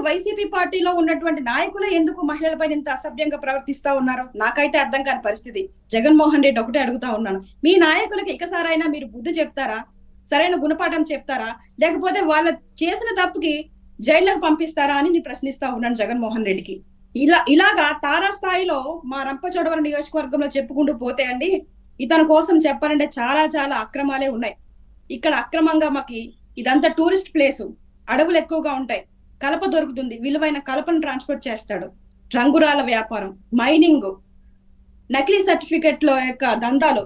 YCP పార్టీలో ఉన్నటువంటి నాయకులే ఎందుకు మహిళలపై ఇంత అసభ్యంగా ప్రవర్తిస్తా ఉన్నారు? నాకైతే అర్థం కాని పరిస్థితి. జగన్మోహన్ రెడ్డి ఒకటే అడుగుతా ఉన్నాను, మీ నాయకులకి ఇకసారైనా మీరు బుద్ధి చెప్తారా? సరైన గుణపాఠం చెప్తారా? లేకపోతే వాళ్ళ చేసిన తప్పుకి జైల్లోకి పంపిస్తారా అని నేను ప్రశ్నిస్తా ఉన్నాను జగన్మోహన్ రెడ్డికి. ఇలాగా తారాస్థాయిలో మా రంపచోడవరం నియోజకవర్గంలో చెప్పుకుంటూ పోతే అండి, ఇతని కోసం చెప్పాలంటే చాలా చాలా అక్రమాలే ఉన్నాయి. ఇక్కడ అక్రమంగా మాకి ఇదంతా టూరిస్ట్ ప్లేసు, అడవులు ఎక్కువగా ఉంటాయి, కలప దొరుకుతుంది, విలువైన కలపను ట్రాన్స్పోర్ట్ చేస్తాడు, రంగురాల వ్యాపారం, మైనింగ్, నకిలీ సర్టిఫికెట్ల యొక్క దందాలు,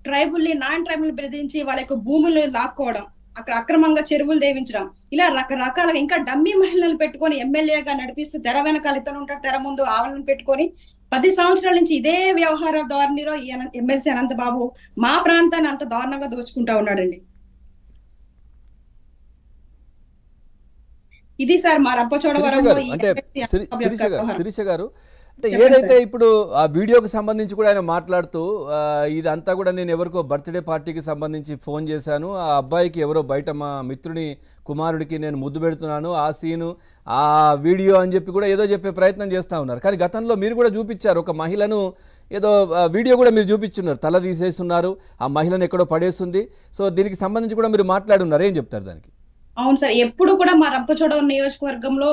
ట్రైబుల్ని నాన్ ట్రైబుల్ బెదిరించి వాళ్ళ యొక్క భూములు లాక్కోవడం, అక్కడ అక్రమంగా చెరువులు దేవించడం, ఇలా రకరకాలుగా ఇంకా డమ్మీ మహిళలను పెట్టుకొని ఎమ్మెల్యేగా నడిపిస్తూ తెర వెనకాల ఇతను ఉంటాడు, తెర ముందు ఆవులను పెట్టుకొని 10 సంవత్సరాల నుంచి ఇదే వ్యవహార ధోరణిలో ఎమ్మెల్సీ అనంతబాబు మా ప్రాంతాన్ని అంత దారుణంగా దోచుకుంటా ఉన్నాడండి. ఇది సార్ మా రంపచోడవరంలో శిరీష గారు, అంటే ఏదైతే ఇప్పుడు ఆ వీడియోకి సంబంధించి కూడా ఆయన మాట్లాడుతూ ఇదంతా కూడా నేను ఎవరికో బర్త్డే పార్టీకి సంబంధించి ఫోన్ చేశాను, ఆ అబ్బాయికి ఎవరో బయట మా మిత్రుని కుమారుడికి నేను ముద్దు పెడుతున్నాను, ఆ సీను ఆ వీడియో అని చెప్పి కూడా ఏదో చెప్పే ప్రయత్నం చేస్తూ ఉన్నారు. కానీ గతంలో మీరు కూడా చూపించారు, ఒక మహిళను ఏదో వీడియో కూడా మీరు చూపించున్నారు, తల తీసేస్తున్నారు, ఆ మహిళను ఎక్కడో పడేస్తుంది. సో దీనికి సంబంధించి కూడా మీరు మాట్లాడున్నారు, ఏం చెప్తారు దానికి? అవును సార్, ఎప్పుడు కూడా మా రంపచోడవరం నియోజకవర్గంలో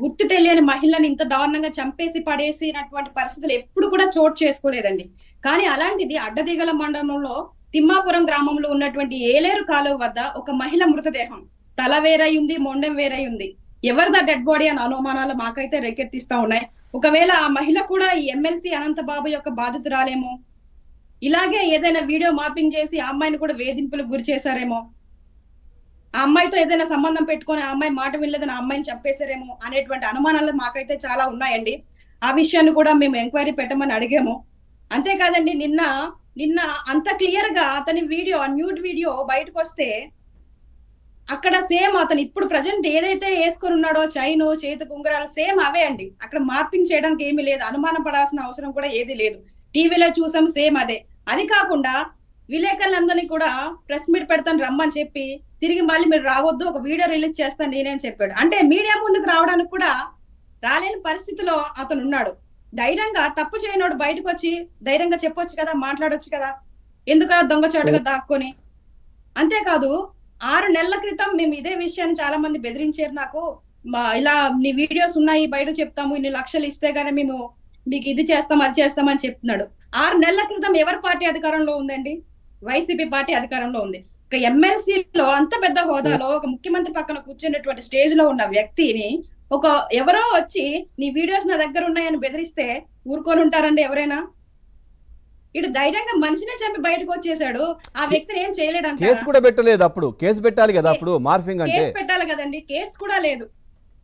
గుర్తు తెలియని మహిళని ఇంత దారుణంగా చంపేసి పడేసినటువంటి పరిస్థితులు ఎప్పుడు కూడా చోటు చేసుకోలేదండి. కానీ అలాంటిది అడ్డదిగల మండలంలో తిమ్మాపురం గ్రామంలో ఉన్నటువంటి ఏలేరు కాలువ వద్ద ఒక మహిళ మృతదేహం, తల వేరై ఉంది, మొండెం వేరై ఉంది. ఎవరిదా డెడ్ బాడీ అనే అనుమానాలు మాకైతే రేకెత్తిస్తా ఉన్నాయి. ఒకవేళ ఆ మహిళ కూడా ఈ ఎమ్మెల్సీ అనంతబాబు యొక్క బాధితురాలేమో, ఇలాగే ఏదైనా వీడియో మార్పింగ్ చేసి ఆ అమ్మాయిని కూడా వేధింపులకు గురి చేశారేమో, ఆ అమ్మాయితో ఏదైనా సంబంధం పెట్టుకొని ఆ అమ్మాయి మాట వినలేదని ఆ అమ్మాయిని చంపేశారేమో అనేటువంటి అనుమానాలు మాకైతే చాలా ఉన్నాయండి. ఆ విషయాన్ని కూడా మేము ఎంక్వైరీ పెట్టమని అడిగాము. అంతేకాదండి, నిన్న అంత క్లియర్ గా అతని వీడియో, న్యూడ్ వీడియో బయటకు వస్తే అక్కడ సేమ్ అతను ఇప్పుడు ప్రజెంట్ ఏదైతే వేసుకొని ఉన్నాడో చైను, చేతికి ఉంగరాలు సేమ్ అవే అండి. అక్కడ మార్పింగ్ చేయడానికి ఏమీ లేదు, అనుమానం పడాల్సిన అవసరం కూడా ఏది లేదు. టీవీలో చూసాం సేమ్ అదే. అది కాకుండా విలేకరులందరినీ కూడా ప్రెస్ మీట్ పెడతాను రమ్మని చెప్పి తిరిగి మళ్ళీ మీరు రావద్దు, ఒక వీడియో రిలీజ్ చేస్తాను నేనేం చెప్పాడు. అంటే మీడియా ముందుకు రావడానికి కూడా రాలేని పరిస్థితిలో అతను ఉన్నాడు. ధైర్యంగా తప్పు చేయనోడు బయటకు వచ్చి ధైర్యంగా చెప్పొచ్చు కదా, మాట్లాడొచ్చు కదా, ఎందుకలా దొంగచాటుగా దాక్కొని. అంతేకాదు 6 నెలల క్రితం మేము ఇదే విషయాన్ని చాలా మంది బెదిరించారు, నాకు ఇలా నీ వీడియోస్ ఉన్నాయి బయట చెప్తాము, ఇన్ని లక్షలు ఇస్తే గానీ మేము మీకు ఇది చేస్తాం అది చేస్తామని చెప్తున్నాడు. 6 నెలల క్రితం ఎవరి పార్టీ అధికారంలో ఉందండి? వైసీపీ పార్టీ అధికారంలో ఉంది. ఒక ఎమ్మెల్సీలో అంత పెద్ద హోదాలో ఒక ముఖ్యమంత్రి పక్కన కూర్చున్నటువంటి స్టేజ్ లో ఉన్న వ్యక్తిని ఎవరో వచ్చి నీ వీడియోస్ నా దగ్గర ఉన్నాయని బెదిరిస్తే ఊరుకొని ఉంటారండి ఎవరైనా? ఇటు ధైర్యంగా మనిషినే చంపి బయటకు వచ్చేసాడు, ఆ వ్యక్తిని ఏం చేయలేడు. కేసు కూడా పెట్టలేదు, అప్పుడు కేసు పెట్టాలి కదా, అప్పుడు మార్ఫింగ్ అంటే కేసు పెట్టాలి కదండి, కేసు కూడా లేదు.